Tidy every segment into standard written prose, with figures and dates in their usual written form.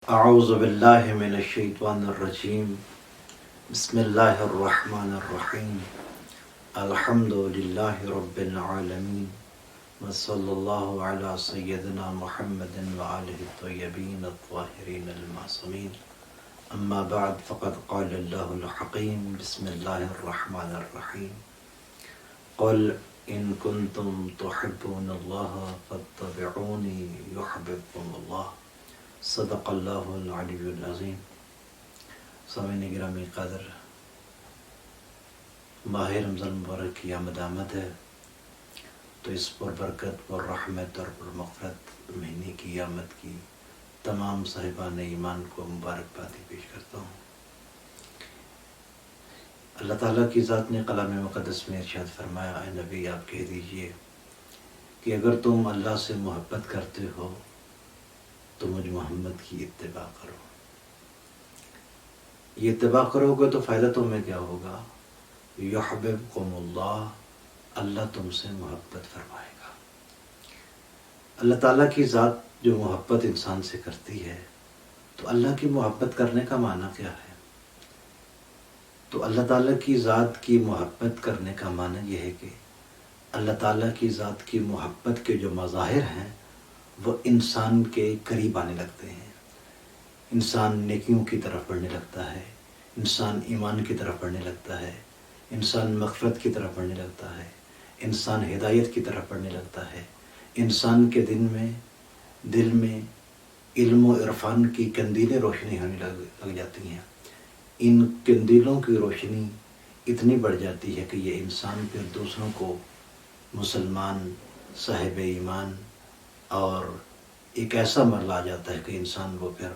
اعوذ باللہ من الشیطان الرجیم بسم اللہ الرحمن الرحیم الحمد للہ رب العالمین وصلی اللہ علی سیدنا محمد وآلہ الطیبین الطاہرین المعصومین اما بعد فقد قال اللہ الحکیم بسم اللہ الرحمن الرحیم قل ان کنتم تحبون اللہ فاتبعونی یحببکم اللہ صدق اللہ العلی العظیم۔ سامعین گرامی قدر، ماہ رمضان مبارک کی آمد ہے، تو اس پر برکت پر رحمت اور پر مغفرت مہینے کی آمد کی تمام صاحبان ایمان کو مبارکبادی پیش کرتا ہوں۔ اللہ تعالیٰ کی ذات نے کلام مقدس میں ارشاد فرمایا، اے نبی آپ کہہ دیجئے کہ اگر تم اللہ سے محبت کرتے ہو تو مجھ محمد کی اتباع کرو۔ یہ اتباع کرو گے تو فائدہ تمہیں کیا ہوگا؟ یحببکم اللہ، اللہ تم سے محبت فرمائے گا۔ اللہ تعالیٰ کی ذات جو محبت انسان سے کرتی ہے، تو اللہ کی محبت کرنے کا معنی کیا ہے؟ تو اللہ تعالیٰ کی ذات کی محبت کرنے کا معنی یہ ہے کہ اللہ تعالیٰ کی ذات کی محبت کے جو مظاہر ہیں وہ انسان کے قریب آنے لگتے ہیں۔ انسان نیکیوں کی طرف بڑھنے لگتا ہے، انسان ایمان کی طرف بڑھنے لگتا ہے، انسان مغفرت کی طرف بڑھنے لگتا ہے، انسان ہدایت کی طرف بڑھنے لگتا ہے، انسان کے دل میں علم و عرفان کی قندیلیں روشنی ہونے لگ جاتی ہیں۔ ان قندیلوں کی روشنی اتنی بڑھ جاتی ہے کہ یہ انسان پھر دوسروں کو مسلمان، صاحب ایمان اور ایک ایسا مرحلہ آ جاتا ہے کہ انسان وہ پھر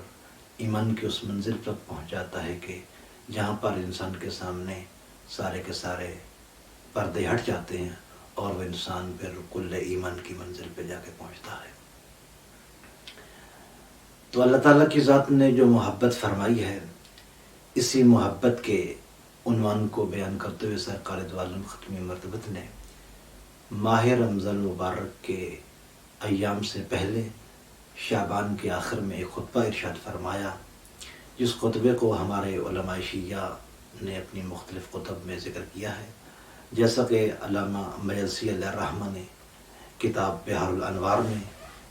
ایمان کی اس منزل تک پہنچ جاتا ہے کہ جہاں پر انسان کے سامنے سارے کے سارے پردے ہٹ جاتے ہیں اور وہ انسان پھر کل ایمان کی منزل پہ جا کے پہنچتا ہے۔ تو اللہ تعالیٰ کی ذات نے جو محبت فرمائی ہے، اسی محبت کے عنوان کو بیان کرتے ہوئے سرکار دو عالم ختمی مرتبت نے ماہ رمضان مبارک کے ایام سے پہلے شعبان کے آخر میں ایک خطبہ ارشاد فرمایا، جس خطبے کو ہمارے علماء شیعہ نے اپنی مختلف کتب میں ذکر کیا ہے، جیسا کہ علامہ مجلسی علیہ الرحمہ نے کتاب بحار الانوار میں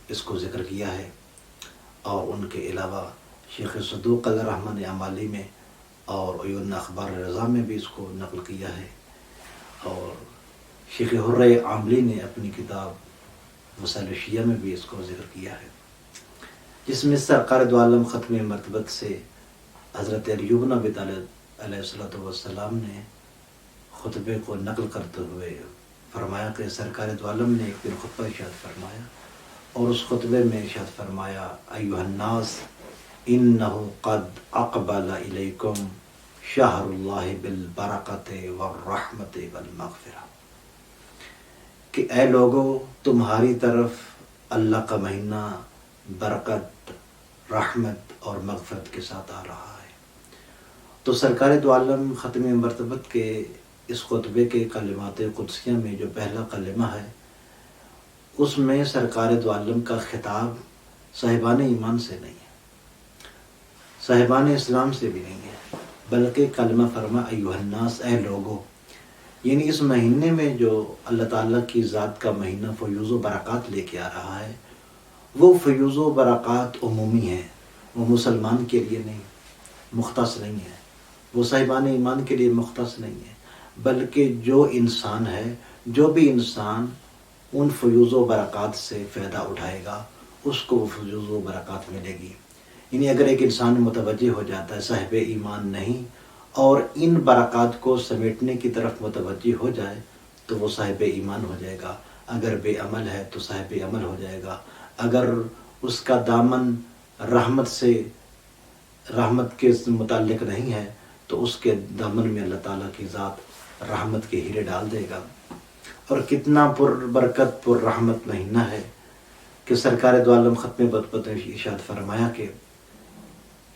اس کو ذکر کیا ہے، اور ان کے علاوہ شیخ صدوق علیہ الرحمہ نے عمالی میں اور عیون اخبار رضا میں بھی اس کو نقل کیا ہے، اور شیخ حرہ عاملی نے اپنی کتاب وسائل شیعہ میں بھی اس کو ذکر کیا ہے، جس میں سرکار دو عالم ختم مرتبت سے حضرت علی بن ابی طالب علیہ السلام نے خطبے کو نقل کرتے ہوئے فرمایا کہ سرکار دو عالم نے ایک دن خطبہ ارشاد فرمایا، اور اس خطبے میں ارشاد فرمایا، ایھا الناس انہ قد اقبل الیکم شہر اللہ بالبرکۃ والرحمۃ والمغفرہ، کہ اے لوگو تمہاری طرف اللہ کا مہینہ برکت، رحمت اور مغفرت کے ساتھ آ رہا ہے۔ تو سرکار دو عالم ختم مرتبت کے اس خطبے کے کلمات قدسیہ میں جو پہلا کلمہ ہے، اس میں سرکار دو عالم کا خطاب صاحبان ایمان سے نہیں ہے، صاحبان اسلام سے بھی نہیں ہے، بلکہ کلمہ فرما ایھا الناس، اے لوگو، یعنی اس مہینے میں جو اللہ تعالیٰ کی ذات کا مہینہ فیوض و برکات لے کے آ رہا ہے، وہ فیوض و برکات عمومی ہے، وہ مسلمان کے لیے نہیں مختص نہیں ہے، وہ صاحبان ایمان کے لیے مختص نہیں ہے، بلکہ جو انسان ہے، جو بھی انسان ان فیوض و برکات سے فائدہ اٹھائے گا، اس کو وہ فیوض و برکات ملے گی۔ یعنی اگر ایک انسان متوجہ ہو جاتا ہے، صاحب ایمان نہیں، اور ان برکات کو سمیٹنے کی طرف متوجہ ہو جائے تو وہ صاحب ایمان ہو جائے گا۔ اگر بے عمل ہے تو صاحب عمل ہو جائے گا۔ اگر اس کا دامن رحمت کے متعلق نہیں ہے تو اس کے دامن میں اللہ تعالیٰ کی ذات رحمت کے ہیرے ڈال دے گا۔ اور کتنا پر برکت پر رحمت مہینہ ہے کہ سرکار دو عالم ختم مرتبت نے ارشاد فرمایا کہ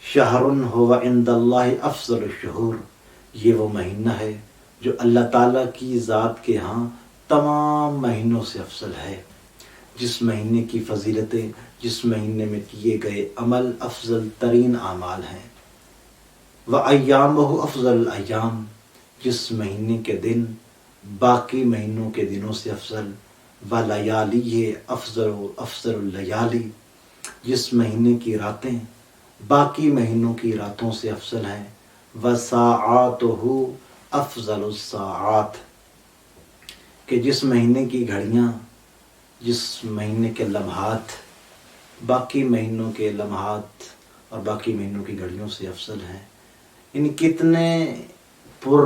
شہر ہو عند اللہ افضل الشہور، یہ وہ مہینہ ہے جو اللہ تعالیٰ کی ذات کے ہاں تمام مہینوں سے افضل ہے۔ جس مہینے کی فضیلتیں، جس مہینے میں کیے گئے عمل افضل ترین اعمال ہیں۔ وَأَيَّامُهُ أَفْضَلُ الْأَيَّامِ، جس مہینے کے دن باقی مہینوں کے دنوں سے افضل۔ وَلَيَالِهِ أَفْضَلُ اللَّيَالِي، جس مہینے کی راتیں باقی مہینوں کی راتوں سے افضل ہیں۔ وَسَاعَاتُهُ أَفْضَلُ السَّاعَاتِ، کہ جس مہینے کی گھڑیاں، جس مہینے کے لمحات باقی مہینوں کے لمحات اور باقی مہینوں کی گھڑیوں سے افضل ہیں۔ یعنی کتنے پر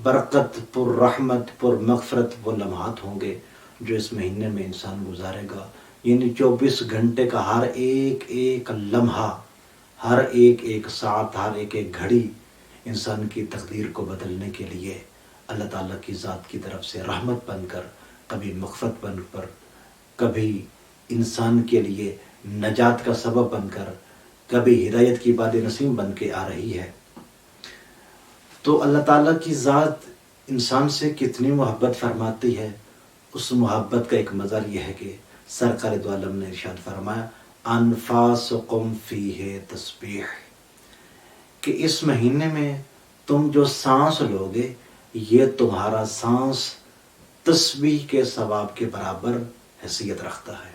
برکت، پر رحمت، پر مغفرت وہ لمحات ہوں گے جو اس مہینے میں انسان گزارے گا۔ یعنی 24 گھنٹے کا ہر ایک ایک لمحہ، ہر ایک ایک ساعت، ہر ایک ایک گھڑی انسان کی تقدیر کو بدلنے کے لیے اللہ تعالیٰ کی ذات کی طرف سے رحمت بن کر، کبھی مغفرت بن کر، کبھی انسان کے لیے نجات کا سبب بن کر، کبھی ہدایت کی باد نصیب بن کے آ رہی ہے۔ تو اللہ تعالیٰ کی ذات انسان سے کتنی محبت فرماتی ہے، اس محبت کا ایک مظہر یہ ہے کہ سرکار دو عالم نے ارشاد فرمایا انفاسکم فیہ تسبیح، کہ اس مہینے میں تم جو سانس لوگے یہ تمہارا سانس تسبیح کے ثواب کے برابر حیثیت رکھتا ہے۔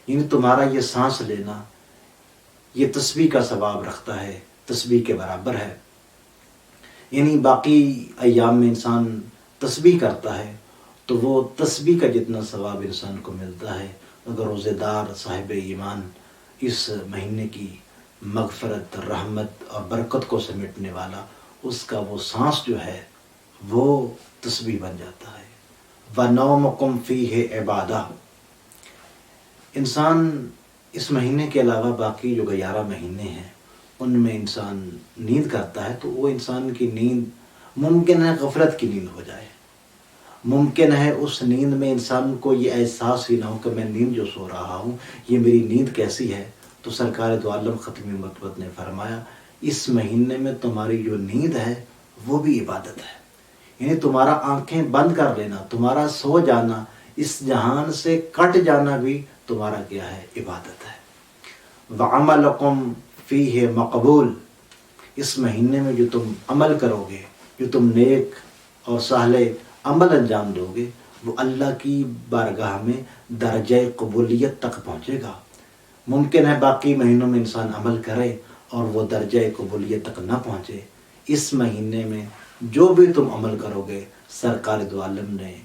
یعنی تمہارا یہ سانس لینا یہ تسبیح کا ثواب رکھتا ہے، تسبیح کے برابر ہے۔ یعنی باقی ایام میں انسان تسبیح کرتا ہے تو وہ تسبیح کا جتنا ثواب انسان کو ملتا ہے، اگر روزے دار صاحب ایمان اس مہینے کی مغفرت، رحمت اور برکت کو سمیٹنے والا، اس کا وہ سانس جو ہے وہ تسبیح بن جاتا ہے۔ وَنَوْمُكُمْ فِيهِ عِبَادَةٌ، انسان اس مہینے کے علاوہ باقی جو 11 مہینے ہیں ان میں انسان نیند کرتا ہے تو وہ انسان کی نیند ممکن ہے غفلت کی نیند ہو جائے، ممکن ہے اس نیند میں انسان کو یہ احساس ہی نہ ہو کہ میں نیند جو سو رہا ہوں یہ میری نیند کیسی ہے۔ تو سرکار دو عالم ختم مرتبت نے فرمایا اس مہینے میں تمہاری جو نیند ہے وہ بھی عبادت ہے۔ یعنی تمہارا آنکھیں بند کر لینا، تمہارا سو جانا، اس جہان سے کٹ جانا بھی تمہارا کیا ہے؟ عبادت ہے۔ وَعَمَلُكُمْ فِيهِ مَقْبُولٌ، اس مہینے میں جو تم عمل کرو گے، جو تم نیک اور صالح عمل انجام دو گے، وہ اللہ کی بارگاہ میں درجہ قبولیت تک پہنچے گا۔ ممکن ہے باقی مہینوں میں انسان عمل کرے اور وہ درجہ قبولیت تک نہ پہنچے، اس مہینے میں جو بھی تم عمل کرو گے سرکار دو عالم نے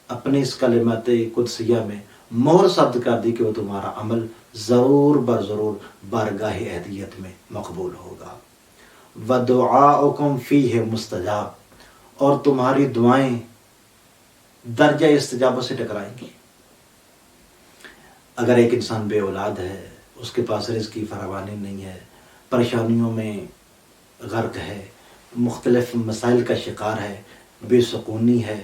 اپنے اس کلمات قدسیہ میں مہر ثبت کر دی کہ وہ تمہارا عمل ضرور بر ضرور بارگاہ اہدیت میں مقبول ہوگا۔ وَدُعَاؤُكُمْ فِيهِ مُسْتَجَابٌ، اور تمہاری دعائیں درجہ استجابت سے ٹکرائیں گی۔ اگر ایک انسان بے اولاد ہے، اس کے پاس رزق کی فراوانی نہیں ہے، پریشانیوں میں غرق ہے، مختلف مسائل کا شکار ہے، بے سکونی ہے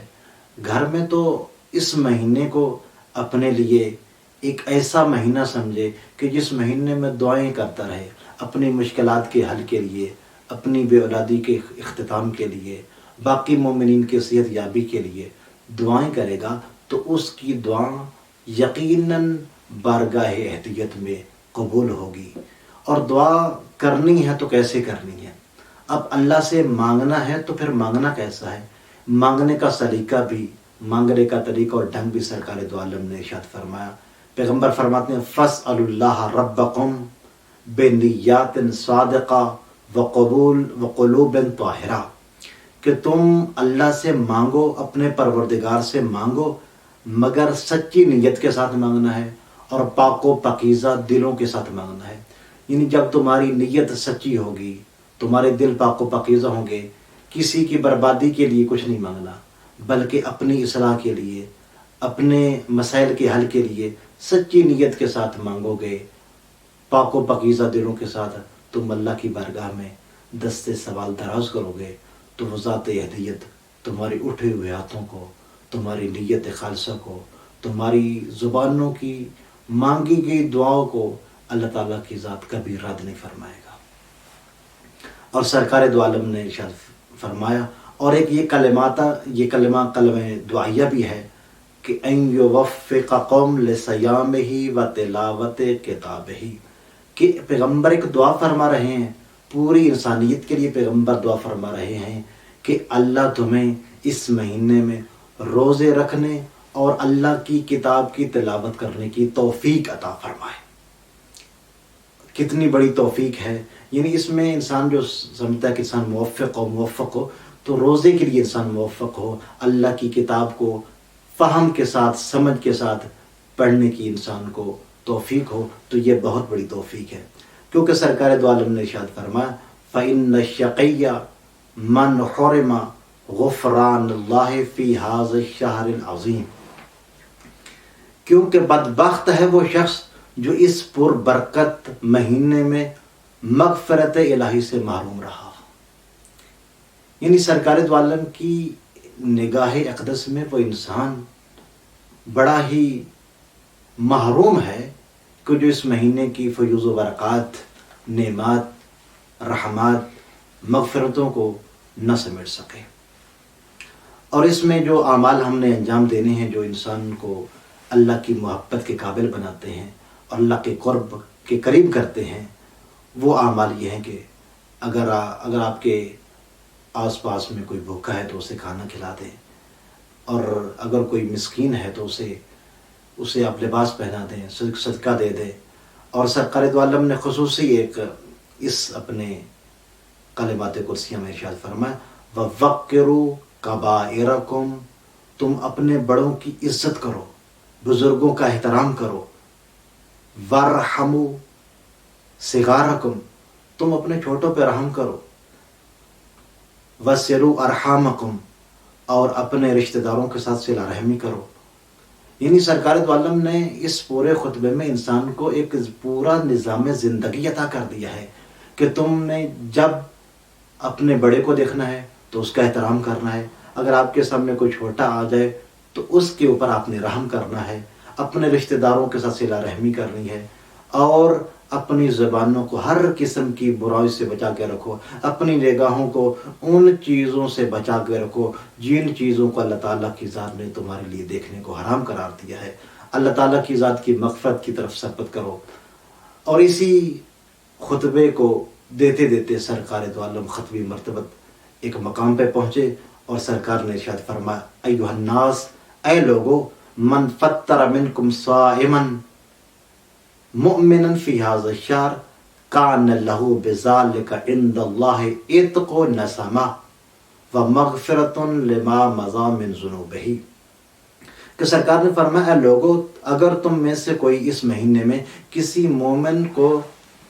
گھر میں، تو اس مہینے کو اپنے لیے ایک ایسا مہینہ سمجھے کہ جس مہینے میں دعائیں کرتا رہے، اپنی مشکلات کے حل کے لیے، اپنی بے اولادی کے اختتام کے لیے، باقی مومنین کی صحت یابی کے لیے دعائیں کرے گا تو اس کی دعا یقیناً بارگاہ اہدیت میں قبول ہوگی۔ اور دعا کرنی ہے تو کیسے کرنی ہے؟ اب اللہ سے مانگنا ہے تو پھر مانگنا کیسا ہے؟ مانگنے کا سلیقہ بھی، مانگنے کا طریقہ اور ڈھنگ بھی سرکار دو عالم نے ارشاد فرمایا۔ پیغمبر فرماتے ہیں فَاسْأَلُوا اللَّهَ رَبَّكُمْ بِنِيَّاتٍ صَادِقَةٍ وَقُلُوبٍ طَاهِرَةٍ، کہ تم اللہ سے مانگو، اپنے پروردگار سے مانگو، مگر سچی نیت کے ساتھ مانگنا ہے اور پاک و پاکیزہ دلوں کے ساتھ مانگنا ہے۔ یعنی جب تمہاری نیت سچی ہوگی، تمہارے دل پاک و پاکیزہ ہوں گے، کسی کی بربادی کے لیے کچھ نہیں مانگنا بلکہ اپنی اصلاح کے لیے، اپنے مسائل کے حل کے لیے سچی نیت کے ساتھ مانگو گے، پاک و پاکیزہ دلوں کے ساتھ تم اللہ کی بارگاہ میں دستے سوال دراز کرو گے تو وہ ذات اہدیت تمہاری اٹھے ہوئے ہاتھوں کو، تمہاری نیت خالصہ کو، تمہاری زبانوں کی مانگی گئی دعاؤں کو اللہ تعالیٰ کی ذات کبھی رد نہیں فرمائے گا۔ اور سرکار دو عالم نے ارشاد فرمایا، اور ایک یہ کلمہ دعائیہ بھی ہے کہ ان یوفق قوم لصیامہ و تلاوت کتابہ، کہ پیغمبر ایک دعا فرما رہے ہیں، پوری انسانیت کے لیے پیغمبر دعا فرما رہے ہیں کہ اللہ تمہیں اس مہینے میں روزے رکھنے اور اللہ کی کتاب کی تلاوت کرنے کی توفیق عطا فرمائے۔ کتنی بڑی توفیق ہے، یعنی اس میں انسان جو سمجھتا ہے کہ انسان موفق ہو تو روزے کے لیے انسان موفق ہو، اللہ کی کتاب کو فہم کے ساتھ، سمجھ کے ساتھ پڑھنے کی انسان کو توفیق ہو، تو یہ بہت بڑی توفیق ہے۔ کیونکہ سرکار دو عالم نے ارشاد فرمایا فَإِنَّ الشَّقِيَّ مَنْ حُرِمَ غُفْرَانَ اللَّهِ فِي هَذَا الشَّهْرِ الْعَظِيمِ، کیونکہ بدبخت ہے وہ شخص جو اس پر برکت مہینے میں مغفرت الہی سے محروم رہا۔ یعنی سرکار دو عالم کی نگاہ اقدس میں وہ انسان بڑا ہی محروم ہے کہ جو اس مہینے کی فیوز و برکات، نعمات، رحمات، مغفرتوں کو نہ سمیٹ سکے۔ اور اس میں جو اعمال ہم نے انجام دینے ہیں جو انسان کو اللہ کی محبت کے قابل بناتے ہیں اور اللہ کے قرب کے قریب کرتے ہیں، وہ اعمال یہ ہیں کہ اگر آپ کے آس پاس میں کوئی بھوکا ہے تو اسے کھانا کھلا دیں، اور اگر کوئی مسکین ہے تو اسے آپ لباس پہنا دیں، صدقہ دے دیں۔ اور سرکار دو عالم نے خصوصی ایک اس اپنے کلمات قدسیہ میں ارشاد فرمایا وَوَقِّرُوا کبائرکم، تم اپنے بڑوں کی عزت کرو، بزرگوں کا احترام کرو، وَارْحَمُوا صِغَارَکم، تم اپنے چھوٹوں پہ رحم کرو، وَصِلُوا أَرْحَامَکم، اور اپنے رشتہ داروں کے ساتھ صلہ رحمی کرو۔ یعنی سرکار دو عالم نے اس پورے خطبے میں انسان کو ایک پورا نظام زندگی عطا کر دیا ہے کہ تم نے جب اپنے بڑے کو دیکھنا ہے تو اس کا احترام کرنا ہے، اگر آپ کے سامنے کوئی چھوٹا آ جائے تو اس کے اوپر آپ نے رحم کرنا ہے، اپنے رشتہ داروں کے ساتھ صلہ رحمی کرنی ہے، اور اپنی زبانوں کو ہر قسم کی برائی سے بچا کے رکھو، اپنی نگاہوں کو ان چیزوں سے بچا کے رکھو جن چیزوں کو اللہ تعالیٰ کی ذات نے تمہارے لیے دیکھنے کو حرام قرار دیا ہے۔ اللہ تعالیٰ کی ذات کی مغفرت کی طرف سرپت کرو۔ اور اسی خطبے کو دیتے دیتے سرکار دو عالم ختمی مرتبت ایک مقام پہ پہنچے اور سرکار نے ارشاد فرمایا ایھا الناس، اے لوگو، من فطر منکم صائما مؤمنا فی ھذا الشہر کان لہ بذلک عند اللہ عتق نسمہ ومغفرۃ لما مضی من ذنوبہ، کہ سرکار نے فرمایا اے لوگو، اگر تم میں سے کوئی اس مہینے میں کسی مومن کو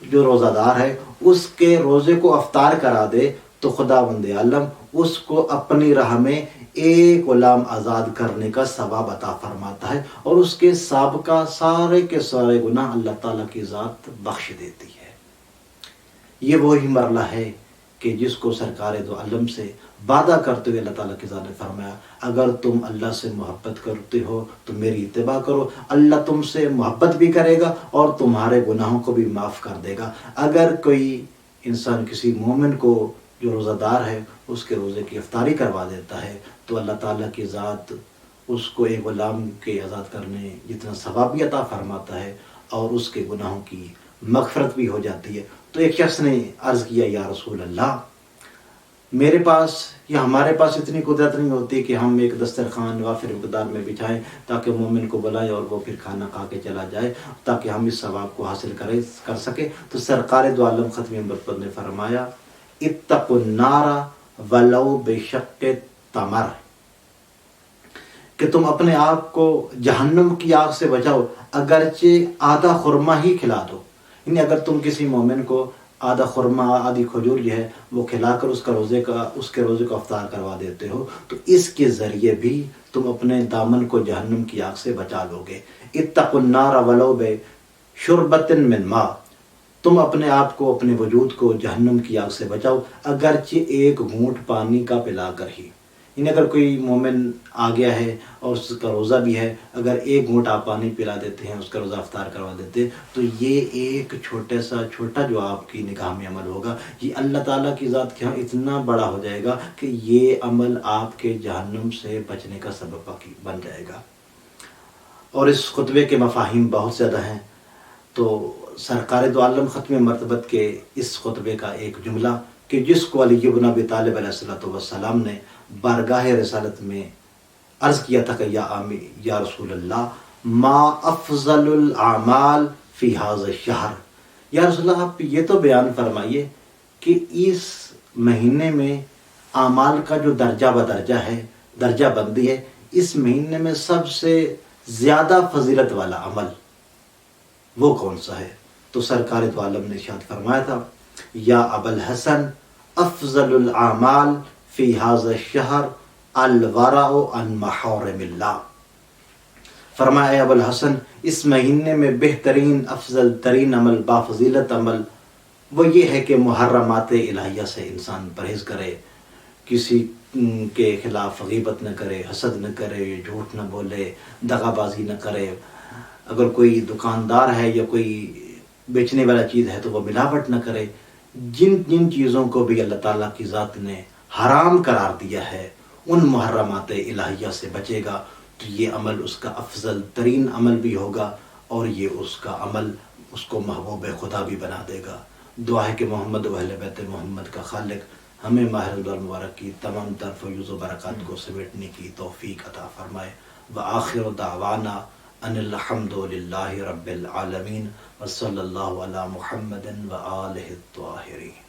جو روزہ دار ہے اس کے روزے کو افطار کرا دے تو خداوند عالم اس کو اپنی راہ میں ایک غلام آزاد کرنے کا ثواب عطا فرماتا ہے، اور اس کے سابقہ سارے کے سارے گناہ اللہ تعالیٰ کی ذات بخش دیتی ہے۔ یہ وہی مرحلہ ہے کہ جس کو سرکار دو عالم سے وعدہ کرتے ہوئے اللہ تعالیٰ کی ذات نے فرمایا اگر تم اللہ سے محبت کرتے ہو تو میری اتباع کرو، اللہ تم سے محبت بھی کرے گا اور تمہارے گناہوں کو بھی معاف کر دے گا۔ اگر کوئی انسان کسی مومن کو جو روزہ دار ہے اس کے روزے کی افطاری کروا دیتا ہے تو اللہ تعالیٰ کی ذات اس کو ایک غلام کے آزاد کرنے جتنا ثواب بھی عطا فرماتا ہے اور اس کے گناہوں کی مغفرت بھی ہو جاتی ہے۔ تو ایک شخص نے عرض کیا یا رسول اللہ، میرے پاس یا ہمارے پاس اتنی قدرت نہیں ہوتی کہ ہم ایک دسترخوان وافر مقدار میں بچھائیں تاکہ مومن کو بلائیں اور وہ پھر کھانا کھا کے چلا جائے تاکہ ہم اس ثواب کو حاصل کر سکیں۔ تو سرکار دو عالم ختمی مرتبت نے فرمایا اتقوا النار ولو بشق تمر، کہ تم اپنے آپ کو جہنم کی آگ سے بچاؤ اگرچہ آدھا خرما ہی کھلا دو۔ یعنی اگر تم کسی مومن کو آدھا خرما، آدھی کھجور جو ہے وہ کھلا کر اس کے روزے کو افطار کروا دیتے ہو تو اس کے ذریعے بھی تم اپنے دامن کو جہنم کی آگ سے بچا لو گے۔ اتقوا النار ولو بشربۃ من ماء، تم اپنے آپ کو، اپنے وجود کو جہنم کی آگ سے بچاؤ اگرچہ ایک گھونٹ پانی کا پلا کر ہی۔ یعنی اگر کوئی مومن آ گیا ہے اور اس کا روزہ بھی ہے، اگر ایک گھونٹ آپ پانی پلا دیتے ہیں، اس کا روزہ افطار کروا دیتے ہیں تو یہ ایک چھوٹا جو آپ کی نگاہ میں عمل ہوگا یہ اللہ تعالیٰ کی ذات کے ہاں اتنا بڑا ہو جائے گا کہ یہ عمل آپ کے جہنم سے بچنے کا سبب بن جائے گا۔ اور اس خطبے کے مفاہیم بہت زیادہ ہیں، تو سرکار دو عالم ختم مرتبت کے اس خطبے کا ایک جملہ کہ جس کو علی بن ابی طالب علیہ السلام نے بارگاہ رسالت میں عرض کیا تھا کہ یا رسول اللہ ما افضل الاعمال فی ھذا الشہر، یا رسول اللہ آپ یہ تو بیان فرمائیے کہ اس مہینے میں اعمال کا جو درجہ بدرجہ ہے، درجہ بندی ہے، اس مہینے میں سب سے زیادہ فضیلت والا عمل وہ کون سا ہے؟ تو سرکار دو عالم نے ارشاد فرمایا تھا یا ابا الحسن افضل الاعمال فی ھذا الشہر الورع عن محارم اللہ، فرمایا اے ابو الحسن اس مہینے میں بہترین افضل ترین عمل، بافضیلت عمل وہ یہ ہے کہ محرمات الہیہ سے انسان پرہیز کرے، کسی کے خلاف غیبت نہ کرے، حسد نہ کرے، جھوٹ نہ بولے، دغا بازی نہ کرے، اگر کوئی دکاندار ہے یا کوئی بیچنے والا چیز ہے تو وہ ملاوٹ نہ کرے، جن جن چیزوں کو بھی اللہ تعالیٰ کی ذات نے حرام قرار دیا ہے ان محرمات الہیہ سے بچے گا تو یہ عمل اس کا افضل ترین عمل بھی ہوگا اور یہ اس کا عمل اس کو محبوب خدا بھی بنا دے گا۔ دعا ہے کہ محمد و اہل بیت محمد کا خالق ہمیں ماہ رمضان المبارک کی تمام تر فیوز و برکات کو سمیٹنے کی توفیق عطا فرمائے۔ وآخر دعوانا ان الحمد للہ رب العالمین وصلی اللہ علی محمد وآلہ الطاہرین۔